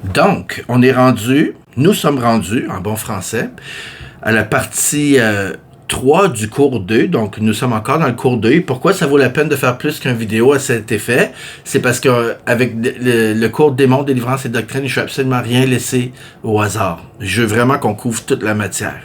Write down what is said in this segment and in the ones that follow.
Donc, nous sommes rendus, en bon français, à la partie 3 du cours 2. Donc, nous sommes encore dans le cours 2. Pourquoi ça vaut la peine de faire plus qu'une vidéo à cet effet? C'est parce qu'avec le cours Démons, délivrance et doctrine, je ne vais absolument rien laisser au hasard. Je veux vraiment qu'on couvre toute la matière.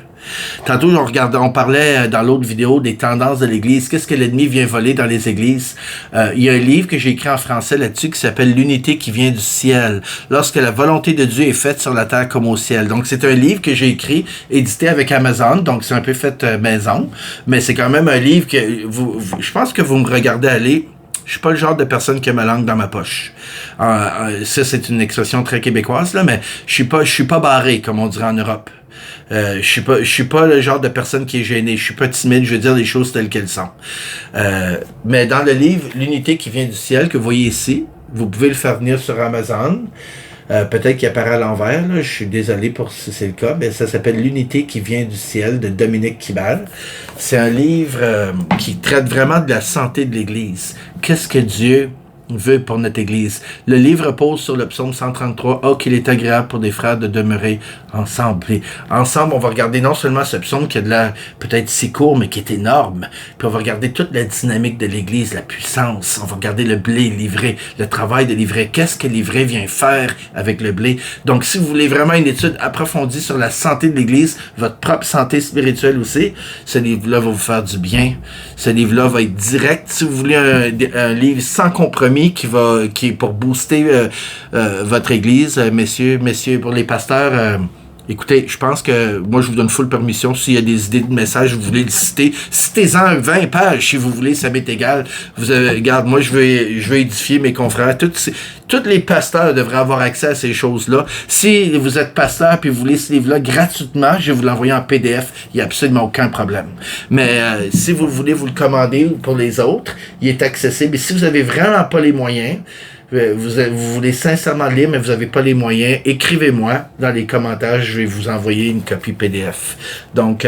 Tantôt, on parlait dans l'autre vidéo des tendances de l'Église. Qu'est-ce que l'ennemi vient voler dans les églises? Il y a un livre que j'ai écrit en français là-dessus qui s'appelle « L'unité qui vient du ciel ». Lorsque la volonté de Dieu est faite sur la terre comme au ciel. Donc, c'est un livre que j'ai écrit, édité avec Amazon. Donc, c'est un peu fait maison. Mais c'est quand même un livre que je pense que vous me regardez aller. Je suis pas le genre de personne qui a ma langue dans ma poche. Ça, c'est une expression très québécoise, là, mais je suis pas barré, comme on dirait en Europe. Je suis pas le genre de personne qui est gênée. Je suis pas timide, je veux dire les choses telles qu'elles sont. Mais dans le livre « L'unité qui vient du ciel » que vous voyez ici, vous pouvez le faire venir sur Amazon. Peut-être qu'il apparaît à l'envers, là. Je suis désolé pour si c'est le cas, mais ça s'appelle « L'unité qui vient du ciel » de Dominique Kibal. C'est un livre qui traite vraiment de la santé de l'Église. Qu'est-ce que Dieu veut pour notre Église? Le livre repose sur le psaume 133. « Oh, qu'il est agréable pour des frères de demeurer ensemble. » Et ensemble, on va regarder non seulement ce psaume qui a de l'air peut-être si court, mais qui est énorme. Puis on va regarder toute la dynamique de l'Église, la puissance. On va regarder le blé livré, le travail de l'ivraie. Qu'est-ce que l'ivraie vient faire avec le blé? Donc, si vous voulez vraiment une étude approfondie sur la santé de l'Église, votre propre santé spirituelle aussi, ce livre-là va vous faire du bien. Ce livre-là va être direct. Si vous voulez un livre sans compromis qui est pour booster votre Église, messieurs, pour les pasteurs, écoutez, je pense que moi, je vous donne full permission. S'il y a des idées de messages, vous voulez le citer, citez-en 20 pages si vous voulez, ça m'est égal. Regarde, moi, je veux édifier mes confrères. Tous les pasteurs devraient avoir accès à ces choses-là. Si vous êtes pasteur et vous voulez ce livre-là gratuitement, je vais vous l'envoyer en PDF. Il n'y a absolument aucun problème. Mais si vous voulez vous le commander pour les autres, il est accessible. Et si vous n'avez vraiment pas les moyens, vous voulez sincèrement lire, mais vous n'avez pas les moyens, écrivez-moi dans les commentaires, je vais vous envoyer une copie PDF. Donc,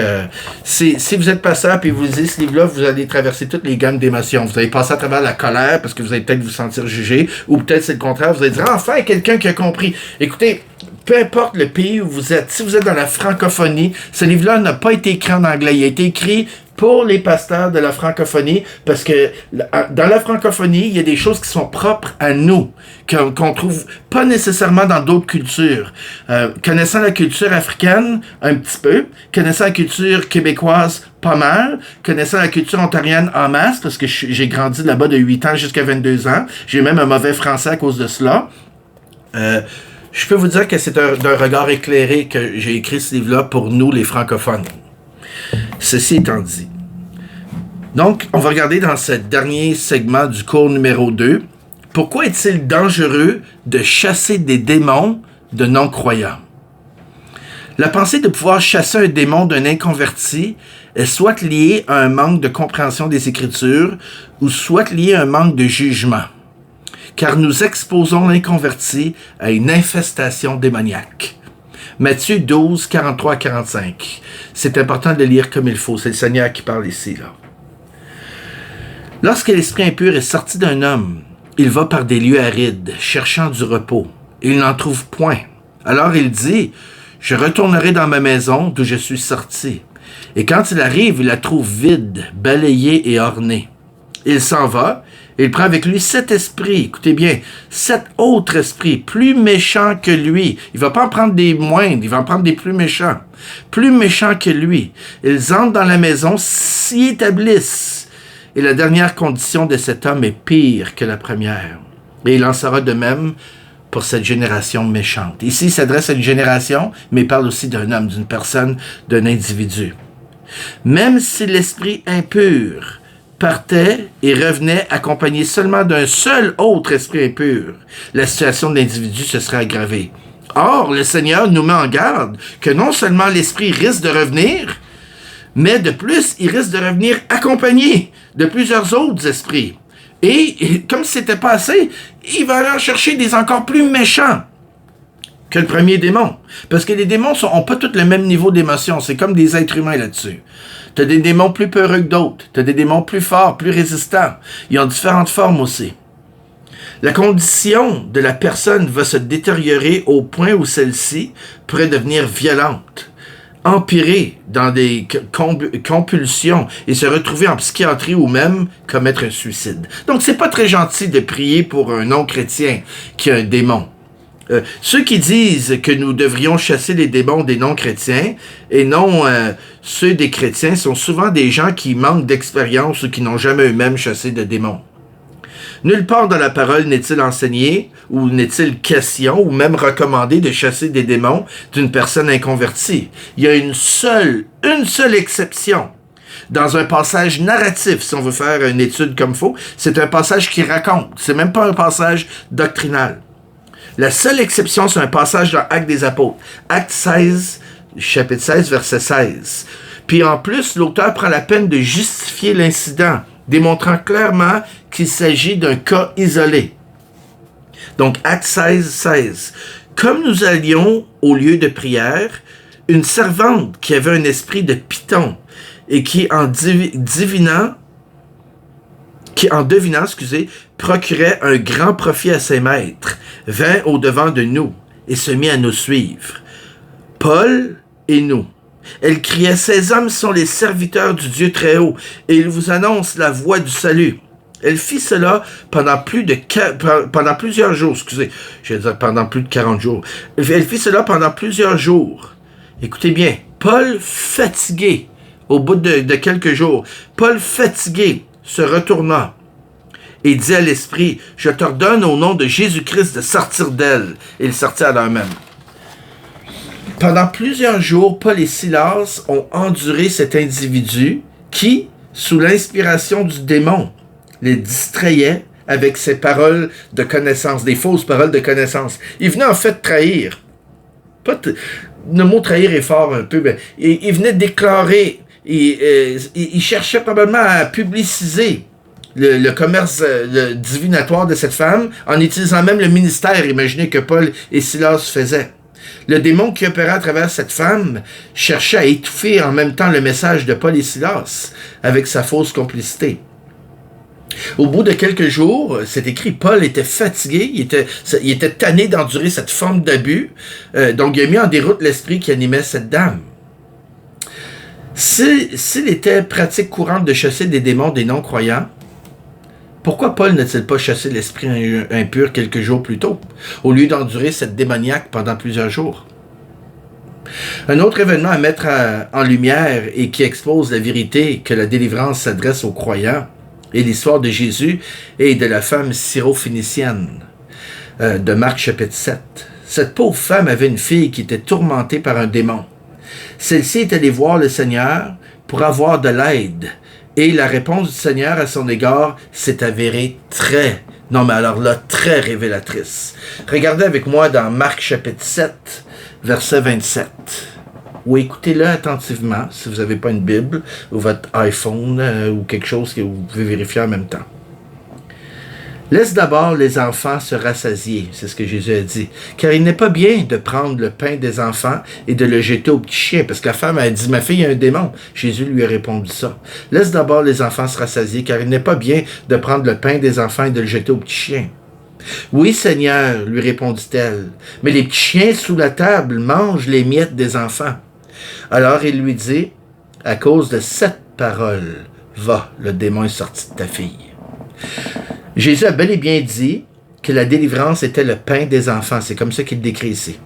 si vous êtes pasteur et vous lisez ce livre-là, vous allez traverser toutes les gammes d'émotions. Vous allez passer à travers la colère parce que vous allez peut-être vous sentir jugé, ou peut-être c'est le contraire, vous allez dire « Enfin, quelqu'un qui a compris ». Écoutez, peu importe le pays où vous êtes, si vous êtes dans la francophonie, ce livre-là n'a pas été écrit en anglais, il a été écrit pour les pasteurs de la francophonie, parce que dans la francophonie, il y a des choses qui sont propres à nous, qu'on trouve pas nécessairement dans d'autres cultures. Connaissant la culture africaine, un petit peu, connaissant la culture québécoise, pas mal, connaissant la culture ontarienne en masse, parce que j'ai grandi là-bas de 8 ans jusqu'à 22 ans, j'ai même un mauvais français à cause de cela. Je peux vous dire que c'est d'un regard éclairé que j'ai écrit ce livre-là pour nous, les francophones. Ceci étant dit. Donc, on va regarder dans ce dernier segment du cours numéro 2, pourquoi est-il dangereux de chasser des démons de non-croyants? La pensée de pouvoir chasser un démon d'un inconverti est soit liée à un manque de compréhension des Écritures ou soit liée à un manque de jugement, car nous exposons l'inconverti à une infestation démoniaque. Matthieu 12, 43 à 45. C'est important de le lire comme il faut. C'est le Seigneur qui parle ici, là. Lorsque l'esprit impur est sorti d'un homme, il va par des lieux arides, cherchant du repos. Il n'en trouve point. Alors il dit, « Je retournerai dans ma maison d'où je suis sorti. » Et quand il arrive, il la trouve vide, balayée et ornée. Il s'en va. Il prend avec lui 7 esprits, écoutez bien, 7 autres esprits, plus méchants que lui. Il va pas en prendre des moindres, il va en prendre des plus méchants que lui. Ils entrent dans la maison, s'y établissent. Et la dernière condition de cet homme est pire que la première. Et il en sera de même pour cette génération méchante. Ici, il s'adresse à une génération, mais il parle aussi d'un homme, d'une personne, d'un individu. Même si l'esprit impur partait et revenait accompagné seulement d'un seul autre esprit impur, la situation de l'individu se serait aggravée. Or, le Seigneur nous met en garde que non seulement l'esprit risque de revenir, mais de plus, il risque de revenir accompagné de plusieurs autres esprits. Et comme si c'était pas assez, il va aller en chercher des encore plus méchants que le premier démon. Parce que les démons n'ont pas tous le même niveau d'émotion. C'est comme des êtres humains là-dessus. Tu as des démons plus peureux que d'autres. Tu as des démons plus forts, plus résistants. Ils ont différentes formes aussi. La condition de la personne va se détériorer au point où celle-ci pourrait devenir violente, empirer dans des compulsions et se retrouver en psychiatrie ou même commettre un suicide. Donc, c'est pas très gentil de prier pour un non-chrétien qui a un démon. Ceux qui disent que nous devrions chasser les démons des non-chrétiens et non ceux des chrétiens sont souvent des gens qui manquent d'expérience ou qui n'ont jamais eux-mêmes chassé de démons. Nulle part dans la parole n'est-il enseigné ou n'est-il question ou même recommandé de chasser des démons d'une personne inconvertie. Il y a une seule exception. Dans un passage narratif, si on veut faire une étude comme il faut, c'est un passage qui raconte. C'est même pas un passage doctrinal. La seule exception, c'est un passage dans Actes des Apôtres. Acte 16, chapitre 16, verset 16. Puis en plus, l'auteur prend la peine de justifier l'incident, démontrant clairement qu'il s'agit d'un cas isolé. Donc, Acte 16, 16. Comme nous allions au lieu de prière, une servante qui avait un esprit de python et qui, en devinant, procurait un grand profit à ses maîtres, vint au-devant de nous et se mit à nous suivre. Paul et nous. Elle criait, « Ces hommes sont les serviteurs du Dieu Très-Haut, et ils vous annoncent la voie du salut. » Elle fit cela pendant plusieurs jours, pendant plus de 40 jours. Elle fit cela pendant plusieurs jours. Écoutez bien, Paul fatigué, au bout de quelques jours, Paul fatigué se retourna et dit à l'esprit, « Je t'ordonne au nom de Jésus-Christ de sortir d'elle. » Et il sortit à l'heure même. Pendant plusieurs jours, Paul et Silas ont enduré cet individu qui, sous l'inspiration du démon, les distrayait avec ses paroles de connaissance, des fausses paroles de connaissance. Il venait en fait trahir. Le mot trahir est fort un peu, mais il venait déclarer, il cherchait probablement à publiciser le commerce divinatoire de cette femme en utilisant même le ministère, imaginez que Paul et Silas faisaient. Le démon qui opérait à travers cette femme cherchait à étouffer en même temps le message de Paul et Silas avec sa fausse complicité. Au bout de quelques jours, c'est écrit, Paul était fatigué, il était tanné d'endurer cette forme d'abus, donc il a mis en déroute l'esprit qui animait cette dame. S'il était pratique courante de chasser des démons des non-croyants, pourquoi Paul n'a-t-il pas chassé l'esprit impur quelques jours plus tôt, au lieu d'endurer cette démoniaque pendant plusieurs jours? Un autre événement à mettre en lumière et qui expose la vérité que la délivrance s'adresse aux croyants est l'histoire de Jésus et de la femme syrophénicienne de Marc chapitre 7. Cette pauvre femme avait une fille qui était tourmentée par un démon. Celle-ci est allée voir le Seigneur pour avoir de l'aide. Et la réponse du Seigneur à son égard s'est avérée très révélatrice. Regardez avec moi dans Marc chapitre 7, verset 27. Ou écoutez-le attentivement, si vous n'avez pas une Bible, ou votre iPhone, ou quelque chose que vous pouvez vérifier en même temps. Laisse d'abord les enfants se rassasier, c'est ce que Jésus a dit. Car il n'est pas bien de prendre le pain des enfants et de le jeter aux petits chiens. Parce que la femme a dit, ma fille a un démon. Jésus lui a répondu ça. Laisse d'abord les enfants se rassasier, car il n'est pas bien de prendre le pain des enfants et de le jeter aux petits chiens. Oui, Seigneur, lui répondit-elle, mais les petits chiens sous la table mangent les miettes des enfants. Alors il lui dit, à cause de cette parole, va, le démon est sorti de ta fille. Jésus a bel et bien dit que la délivrance était le pain des enfants. C'est comme ça qu'il le décrit ici.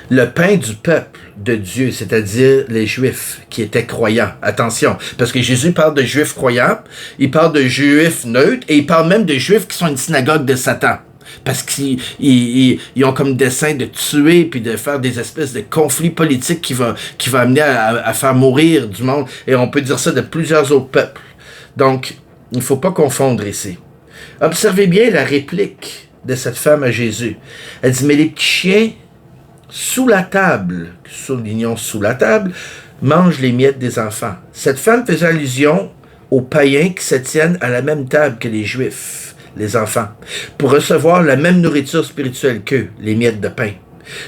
Le pain du peuple de Dieu, c'est-à-dire les Juifs qui étaient croyants. Attention, parce que Jésus parle de Juifs croyants, il parle de Juifs neutres, et il parle même de Juifs qui sont une synagogue de Satan. Parce qu'ils ont comme dessein de tuer puis de faire des espèces de conflits politiques qui va amener à faire mourir du monde. Et on peut dire ça de plusieurs autres peuples. Donc, il ne faut pas confondre ici. Observez bien la réplique de cette femme à Jésus. Elle dit, mais les petits chiens sous la table, soulignons sous la table, mangent les miettes des enfants. Cette femme faisait allusion aux païens qui se tiennent à la même table que les Juifs, les enfants, pour recevoir la même nourriture spirituelle qu'eux, les miettes de pain.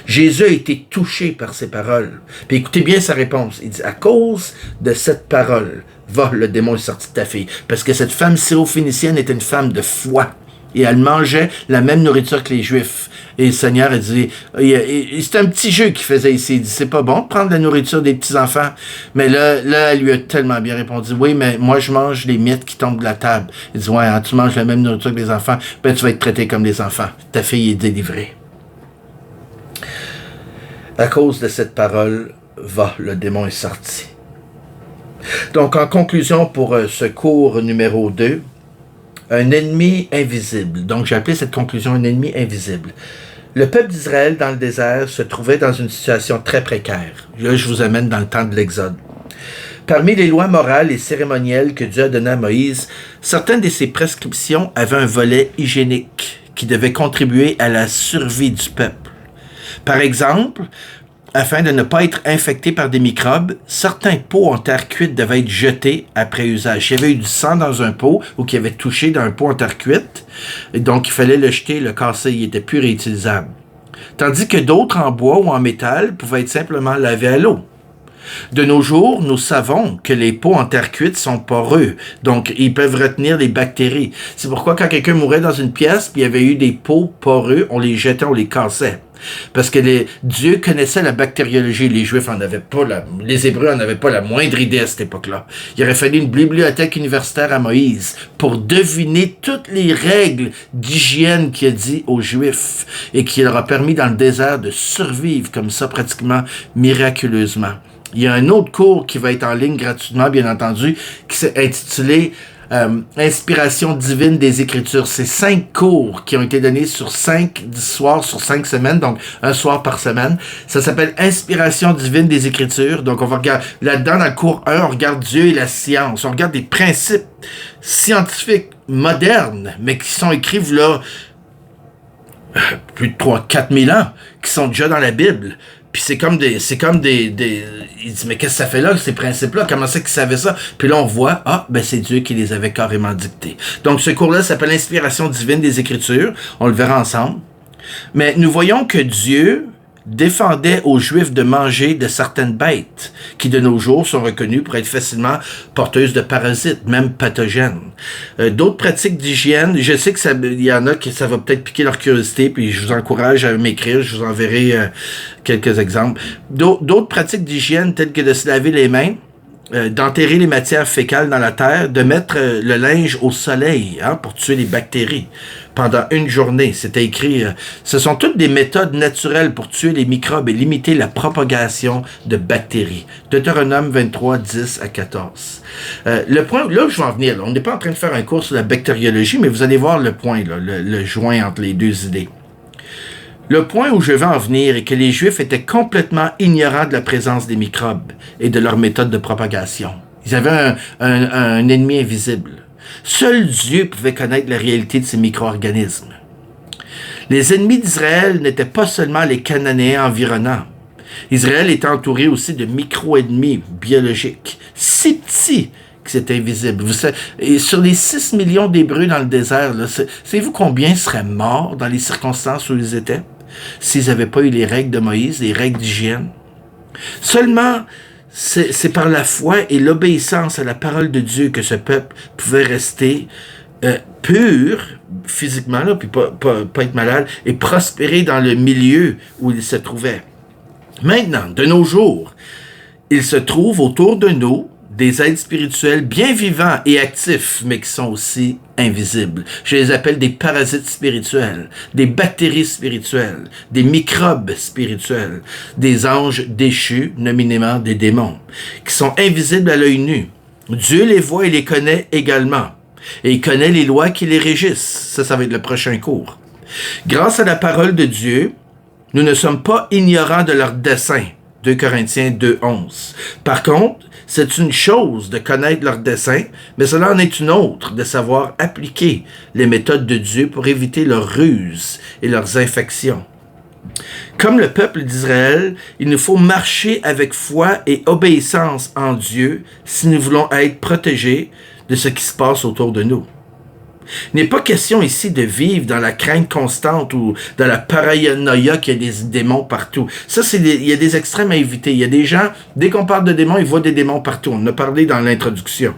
Jésus a été touché par ces paroles. Puis écoutez bien sa réponse. Il dit, à cause de cette parole, va, le démon est sorti de ta fille. Parce que cette femme syrophénicienne était une femme de foi. Et elle mangeait la même nourriture que les Juifs. Et le Seigneur a dit, c'est un petit jeu qu'il faisait ici. Il dit, c'est pas bon de prendre la nourriture des petits-enfants. Mais là, elle lui a tellement bien répondu, oui, mais moi, je mange les miettes qui tombent de la table. Il dit, ouais, hein, tu manges la même nourriture que les enfants, ben tu vas être traité comme des enfants. Ta fille est délivrée. À cause de cette parole, le démon est sorti. Donc, en conclusion pour ce cours numéro 2, un ennemi invisible. Donc, j'ai appelé cette conclusion un ennemi invisible. Le peuple d'Israël dans le désert se trouvait dans une situation très précaire. Là, je vous amène dans le temps de l'Exode. Parmi les lois morales et cérémonielles que Dieu a données à Moïse, certaines de ces prescriptions avaient un volet hygiénique qui devait contribuer à la survie du peuple. Par exemple, afin de ne pas être infecté par des microbes, certains pots en terre cuite devaient être jetés après usage. S'il y avait eu du sang dans un pot ou qui avait touché dans un pot en terre cuite, donc il fallait le jeter, le casser, il n'était plus réutilisable. Tandis que d'autres en bois ou en métal pouvaient être simplement lavés à l'eau. De nos jours, nous savons que les pots en terre cuite sont poreux, donc ils peuvent retenir les bactéries. C'est pourquoi quand quelqu'un mourait dans une pièce, puis il y avait eu des pots poreux, on les jetait, on les cassait. Parce que Dieu connaissait la bactériologie. Les Juifs en avaient pas, les Hébreux en avaient pas la moindre idée à cette époque-là. Il aurait fallu une bibliothèque universitaire à Moïse pour deviner toutes les règles d'hygiène qu'il a dit aux Juifs et qui leur a permis dans le désert de survivre comme ça pratiquement miraculeusement. Il y a un autre cours qui va être en ligne gratuitement, bien entendu, qui s'est intitulé Inspiration divine des Écritures. C'est 5 cours qui ont été donnés sur 5 soirs, sur 5 semaines, donc un soir par semaine. Ça s'appelle Inspiration divine des Écritures. Donc on va regarder, là-dedans, dans le cours 1, on regarde Dieu et la science. On regarde des principes scientifiques modernes, mais qui sont écrits là plus de 3-4 000 ans, qui sont déjà dans la Bible. Puis c'est comme des... Il dit, mais qu'est-ce que ça fait là, ces principes-là? Comment c'est qu'ils savaient ça? Puis là, on voit, c'est Dieu qui les avait carrément dictés. Donc, ce cours-là s'appelle Inspiration divine des Écritures. On le verra ensemble. Mais nous voyons que Dieu défendait aux Juifs de manger de certaines bêtes qui, de nos jours, sont reconnues pour être facilement porteuses de parasites, même pathogènes. D'autres pratiques d'hygiène, je sais que il y en a qui ça va peut-être piquer leur curiosité, puis je vous encourage à m'écrire, je vous enverrai quelques exemples. D'autres pratiques d'hygiène, telles que de se laver les mains, d'enterrer les matières fécales dans la terre, de mettre le linge au soleil pour tuer les bactéries pendant une journée. C'était écrit, ce sont toutes des méthodes naturelles pour tuer les microbes et limiter la propagation de bactéries. Deutéronome 23, 10 à 14. Le point, là où je vais en venir, là, on n'est pas en train de faire un cours sur la bactériologie, mais vous allez voir le point, là, le joint entre les deux idées. Le point où je veux en venir est que les Juifs étaient complètement ignorants de la présence des microbes et de leur méthode de propagation. Ils avaient un ennemi invisible. Seul Dieu pouvait connaître la réalité de ces micro-organismes. Les ennemis d'Israël n'étaient pas seulement les Cananéens environnants. Israël était entouré aussi de micro-ennemis biologiques, si petits que c'est invisible. Et sur les 6 millions d'Hébreux dans le désert, savez-vous combien seraient morts dans les circonstances où ils étaient? S'ils n'avaient pas eu les règles de Moïse, les règles d'hygiène. Seulement, c'est par la foi et l'obéissance à la parole de Dieu que ce peuple pouvait rester pur physiquement, là, puis pas être malade, et prospérer dans le milieu où il se trouvait. Maintenant, de nos jours, il se trouve autour de nous des êtres spirituels bien vivants et actifs, mais qui sont aussi invisibles. Je les appelle des parasites spirituels, des bactéries spirituelles, des microbes spirituels, des anges déchus, nominément des démons, qui sont invisibles à l'œil nu. Dieu les voit et les connaît également. Et il connaît les lois qui les régissent. Ça va être le prochain cours. Grâce à la parole de Dieu, nous ne sommes pas ignorants de leurs desseins. 2 Corinthiens 2, 11. Par contre, c'est une chose de connaître leurs desseins, mais cela en est une autre de savoir appliquer les méthodes de Dieu pour éviter leurs ruses et leurs infections. Comme le peuple d'Israël, il nous faut marcher avec foi et obéissance en Dieu si nous voulons être protégés de ce qui se passe autour de nous. Il n'est pas question ici de vivre dans la crainte constante ou dans la paranoïa qu'il y a des démons partout. Ça, il y a des extrêmes à éviter. Il y a des gens, dès qu'on parle de démons, ils voient des démons partout. On en a parlé dans l'introduction.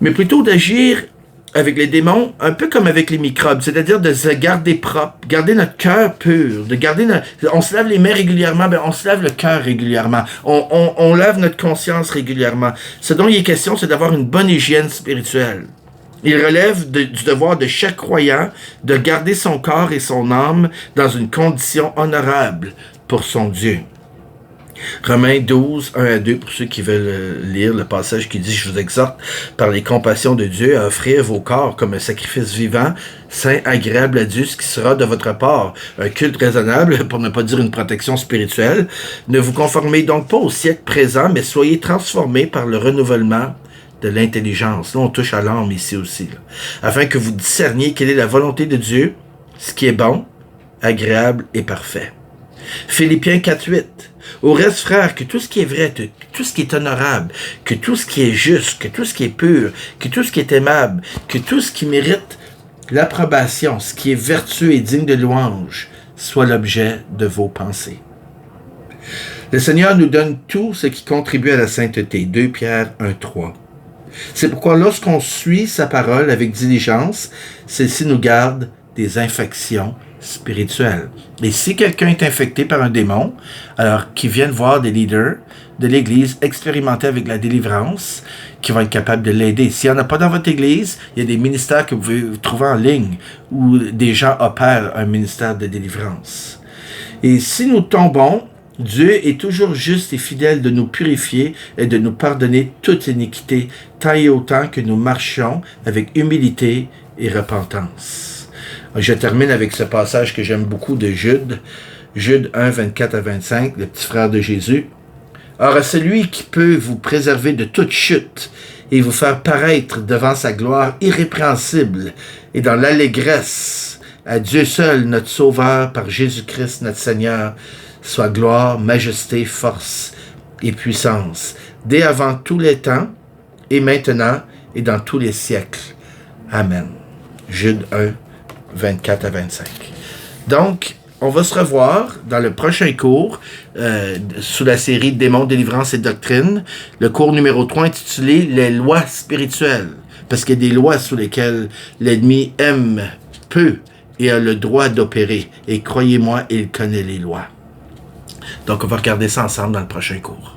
Mais plutôt d'agir avec les démons, un peu comme avec les microbes, c'est-à-dire de se garder propre, garder notre cœur pur, on se lave les mains régulièrement, ben on se lave le cœur régulièrement, on lave notre conscience régulièrement. Ce dont il est question, c'est d'avoir une bonne hygiène spirituelle. Il relève du devoir de chaque croyant de garder son corps et son âme dans une condition honorable pour son Dieu. Romains 12, 1 à 2, pour ceux qui veulent lire le passage qui dit « Je vous exhorte par les compassions de Dieu à offrir vos corps comme un sacrifice vivant, saint, agréable à Dieu, ce qui sera de votre part un culte raisonnable, pour ne pas dire une protection spirituelle. Ne vous conformez donc pas au siècle présent, mais soyez transformés par le renouvellement de l'intelligence. » Là, on touche à l'âme ici aussi. Là. Afin que vous discerniez quelle est la volonté de Dieu, ce qui est bon, agréable et parfait. Philippiens 4, 8. Au reste, frères, que tout ce qui est vrai, que tout ce qui est honorable, que tout ce qui est juste, que tout ce qui est pur, que tout ce qui est aimable, que tout ce qui mérite l'approbation, ce qui est vertueux et digne de louange, soit l'objet de vos pensées. Le Seigneur nous donne tout ce qui contribue à la sainteté. 2 Pierre 1, 3. C'est pourquoi lorsqu'on suit sa parole avec diligence, celle-ci nous garde des infections spirituelle. Et si quelqu'un est infecté par un démon, alors qu'il vienne voir des leaders de l'Église expérimenter avec la délivrance, qui vont être capables de l'aider. S'il n'y en a pas dans votre Église, il y a des ministères que vous pouvez trouver en ligne où des gens opèrent un ministère de délivrance. Et si nous tombons, Dieu est toujours juste et fidèle de nous purifier et de nous pardonner toute iniquité, tant et autant que nous marchions avec humilité et repentance. Je termine avec ce passage que j'aime beaucoup de Jude. Jude 1, 24 à 25, le petit frère de Jésus. Or, à celui qui peut vous préserver de toute chute et vous faire paraître devant sa gloire irrépréhensible et dans l'allégresse, à Dieu seul, notre Sauveur, par Jésus-Christ, notre Seigneur, soit gloire, majesté, force et puissance, dès avant tous les temps, et maintenant, et dans tous les siècles. Amen. Jude 1, 24 à 25. Donc, on va se revoir dans le prochain cours sous la série Démons, délivrance et doctrine. Le cours numéro 3 intitulé Les lois spirituelles. Parce qu'il y a des lois sous lesquelles l'ennemi aime, peut et a le droit d'opérer. Et croyez-moi, il connaît les lois. Donc, on va regarder ça ensemble dans le prochain cours.